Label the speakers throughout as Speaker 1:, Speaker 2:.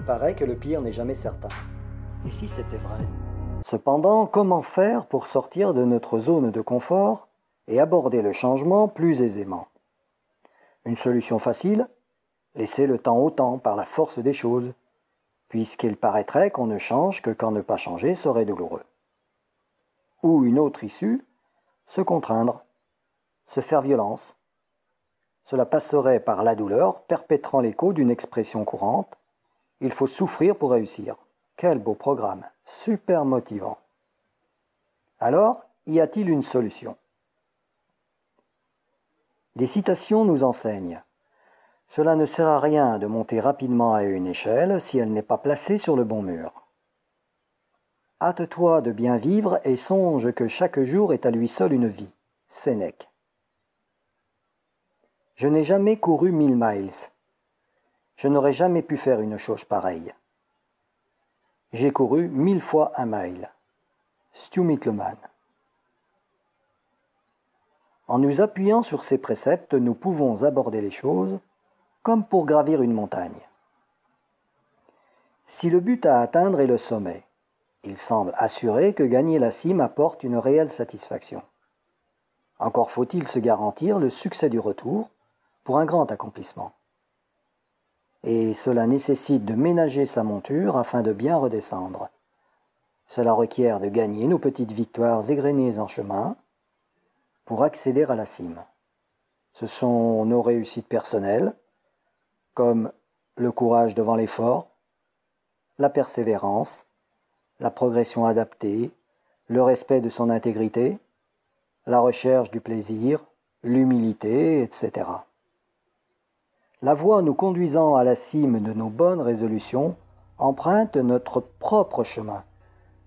Speaker 1: Il paraît que le pire n'est jamais certain. Et si c'était vrai? Cependant, comment faire pour sortir de notre zone de confort et aborder le changement plus aisément? Une solution facile? Laisser le temps au temps par la force des choses, puisqu'il paraîtrait qu'on ne change que quand ne pas changer serait douloureux. Ou une autre issue? Se contraindre, se faire violence. Cela passerait par la douleur, perpétrant l'écho d'une expression courante. Il faut souffrir pour réussir. Quel beau programme, super motivant. Alors, y a-t-il une solution? Des citations nous enseignent. Cela ne sert à rien de monter rapidement à une échelle si elle n'est pas placée sur le bon mur. Hâte-toi de bien vivre et songe que chaque jour est à lui seul une vie. Sénèque. Je n'ai jamais couru 1000 miles. Je n'aurais jamais pu faire une chose pareille. J'ai couru 1000 fois un mile. Stu Mittleman. En nous appuyant sur ces préceptes, nous pouvons aborder les choses comme pour gravir une montagne. Si le but à atteindre est le sommet, il semble assuré que gagner la cime apporte une réelle satisfaction. Encore faut-il se garantir le succès du retour pour un grand accomplissement. Et cela nécessite de ménager sa monture afin de bien redescendre. Cela requiert de gagner nos petites victoires égrenées en chemin pour accéder à la cime. Ce sont nos réussites personnelles, comme le courage devant l'effort, la persévérance, la progression adaptée, le respect de son intégrité, la recherche du plaisir, l'humilité, etc. La voie nous conduisant à la cime de nos bonnes résolutions emprunte notre propre chemin,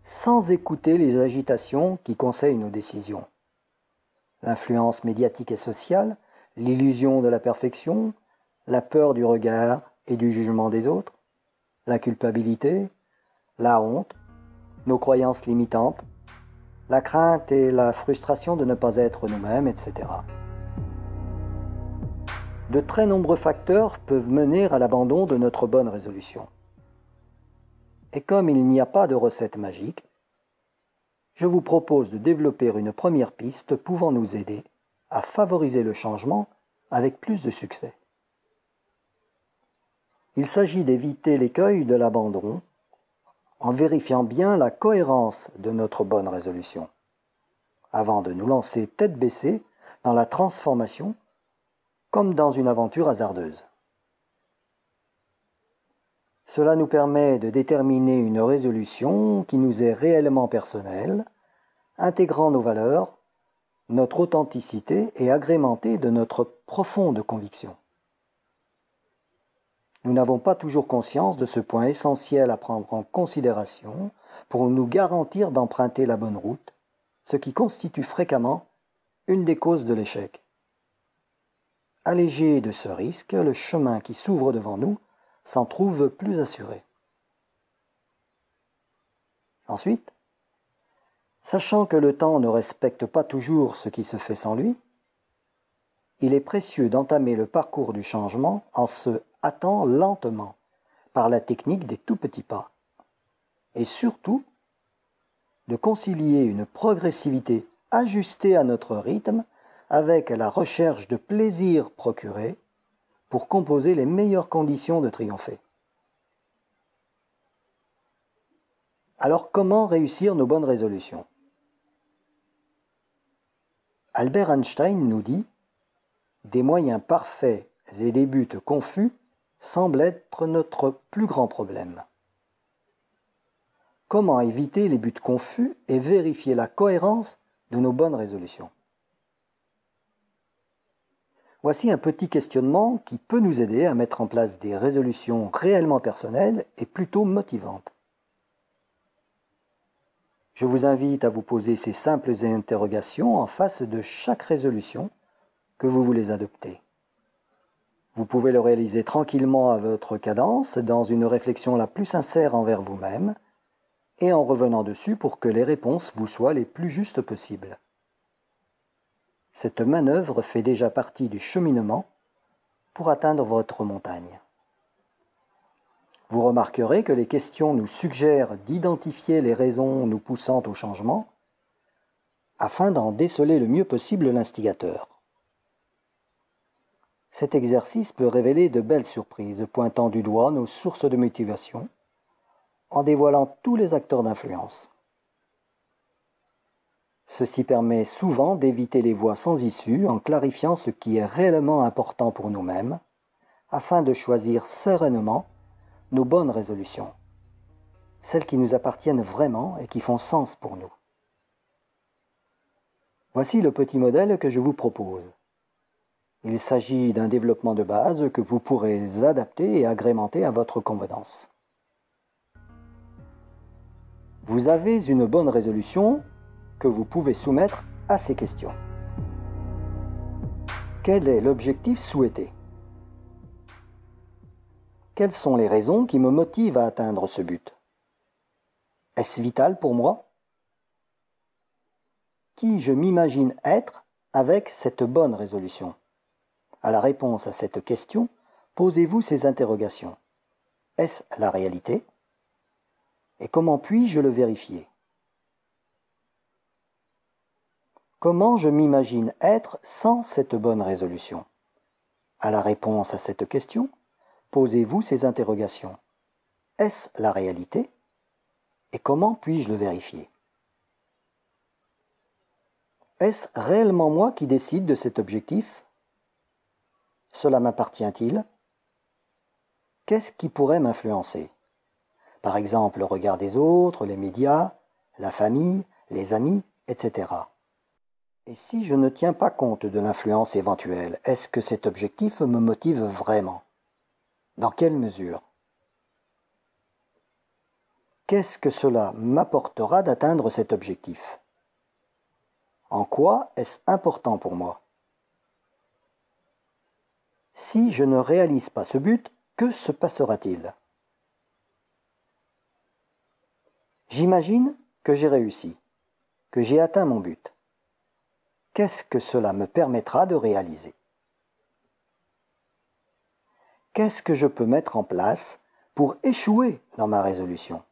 Speaker 1: sans écouter les agitations qui conseillent nos décisions. L'influence médiatique et sociale, l'illusion de la perfection, la peur du regard et du jugement des autres, la culpabilité, la honte, nos croyances limitantes, la crainte et la frustration de ne pas être nous-mêmes, etc. De très nombreux facteurs peuvent mener à l'abandon de notre bonne résolution. Et comme il n'y a pas de recette magique, je vous propose de développer une première piste pouvant nous aider à favoriser le changement avec plus de succès. Il s'agit d'éviter l'écueil de l'abandon en vérifiant bien la cohérence de notre bonne résolution, avant de nous lancer tête baissée dans la transformation comme dans une aventure hasardeuse. Cela nous permet de déterminer une résolution qui nous est réellement personnelle, intégrant nos valeurs, notre authenticité et agrémentée de notre profonde conviction. Nous n'avons pas toujours conscience de ce point essentiel à prendre en considération pour nous garantir d'emprunter la bonne route, ce qui constitue fréquemment une des causes de l'échec. Allégé de ce risque, le chemin qui s'ouvre devant nous s'en trouve plus assuré. Ensuite, sachant que le temps ne respecte pas toujours ce qui se fait sans lui, il est précieux d'entamer le parcours du changement en se hâtant lentement par la technique des tout petits pas, et surtout de concilier une progressivité ajustée à notre rythme avec la recherche de plaisir procuré pour composer les meilleures conditions de triompher. Alors comment réussir nos bonnes résolutions? Albert Einstein nous dit « Des moyens parfaits et des buts confus semblent être notre plus grand problème. » Comment éviter les buts confus et vérifier la cohérence de nos bonnes résolutions? Voici un petit questionnement qui peut nous aider à mettre en place des résolutions réellement personnelles et plutôt motivantes. Je vous invite à vous poser ces simples interrogations en face de chaque résolution que vous voulez adopter. Vous pouvez le réaliser tranquillement à votre cadence, dans une réflexion la plus sincère envers vous-même, et en revenant dessus pour que les réponses vous soient les plus justes possibles. Cette manœuvre fait déjà partie du cheminement pour atteindre votre montagne. Vous remarquerez que les questions nous suggèrent d'identifier les raisons nous poussant au changement afin d'en déceler le mieux possible l'instigateur. Cet exercice peut révéler de belles surprises, pointant du doigt nos sources de motivation, en dévoilant tous les acteurs d'influence. Ceci permet souvent d'éviter les voies sans issue en clarifiant ce qui est réellement important pour nous-mêmes, afin de choisir sereinement nos bonnes résolutions, celles qui nous appartiennent vraiment et qui font sens pour nous. Voici le petit modèle que je vous propose. Il s'agit d'un développement de base que vous pourrez adapter et agrémenter à votre convenance. Vous avez une bonne résolution que vous pouvez soumettre à ces questions. Quel est l'objectif souhaité? Quelles sont les raisons qui me motivent à atteindre ce but? Est-ce vital pour moi? Qui je m'imagine être avec cette bonne résolution? À la réponse à cette question, posez-vous ces interrogations. Est-ce la réalité? Et comment puis-je le vérifier? Comment je m'imagine être sans cette bonne résolution? À la réponse à cette question, posez-vous ces interrogations. Est-ce la réalité? Et comment puis-je le vérifier? Est-ce réellement moi qui décide de cet objectif? Cela m'appartient-il? Qu'est-ce qui pourrait m'influencer? Par exemple, le regard des autres, les médias, la famille, les amis, etc. Et si je ne tiens pas compte de l'influence éventuelle, est-ce que cet objectif me motive vraiment? Dans quelle mesure? Qu'est-ce que cela m'apportera d'atteindre cet objectif? En quoi est-ce important pour moi? Si je ne réalise pas ce but, que se passera-t-il? J'imagine que j'ai réussi, que j'ai atteint mon but. Qu'est-ce que cela me permettra de réaliser? Qu'est-ce que je peux mettre en place pour échouer dans ma résolution?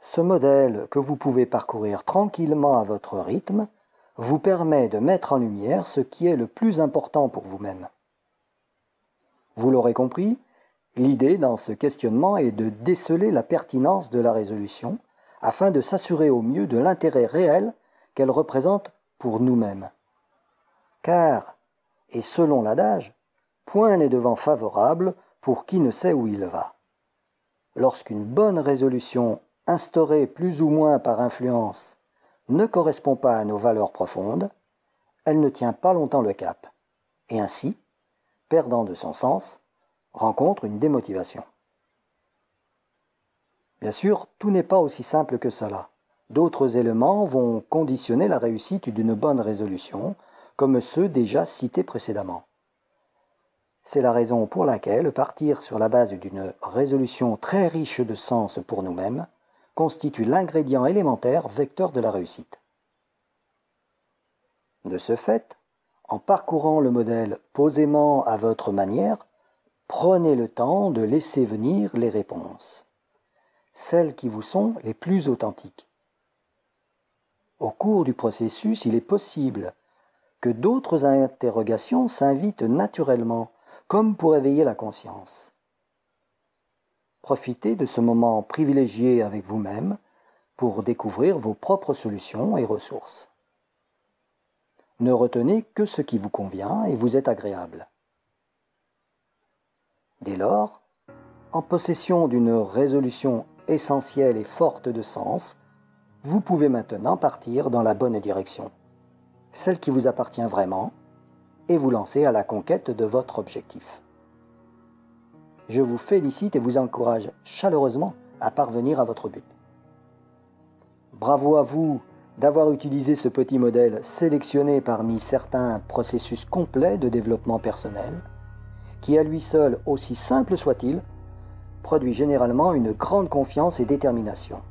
Speaker 1: Ce modèle que vous pouvez parcourir tranquillement à votre rythme vous permet de mettre en lumière ce qui est le plus important pour vous-même. Vous l'aurez compris, l'idée dans ce questionnement est de déceler la pertinence de la résolution afin de s'assurer au mieux de l'intérêt réel qu'elle représente pour nous-mêmes. Car, et selon l'adage, point n'est devant favorable pour qui ne sait où il va. Lorsqu'une bonne résolution instaurée plus ou moins par influence ne correspond pas à nos valeurs profondes, elle ne tient pas longtemps le cap, et ainsi, perdant de son sens, rencontre une démotivation. Bien sûr, tout n'est pas aussi simple que cela. D'autres éléments vont conditionner la réussite d'une bonne résolution, comme ceux déjà cités précédemment. C'est la raison pour laquelle partir sur la base d'une résolution très riche de sens pour nous-mêmes constitue l'ingrédient élémentaire vecteur de la réussite. De ce fait, en parcourant le modèle posément à votre manière, prenez le temps de laisser venir les réponses, celles qui vous sont les plus authentiques. Au cours du processus, il est possible que d'autres interrogations s'invitent naturellement, comme pour éveiller la conscience. Profitez de ce moment privilégié avec vous-même pour découvrir vos propres solutions et ressources. Ne retenez que ce qui vous convient et vous est agréable. Dès lors, en possession d'une résolution essentielle et forte de sens, vous pouvez maintenant partir dans la bonne direction, celle qui vous appartient vraiment, et vous lancer à la conquête de votre objectif. Je vous félicite et vous encourage chaleureusement à parvenir à votre but. Bravo à vous d'avoir utilisé ce petit modèle sélectionné parmi certains processus complets de développement personnel, qui à lui seul, aussi simple soit-il, produit généralement une grande confiance et détermination.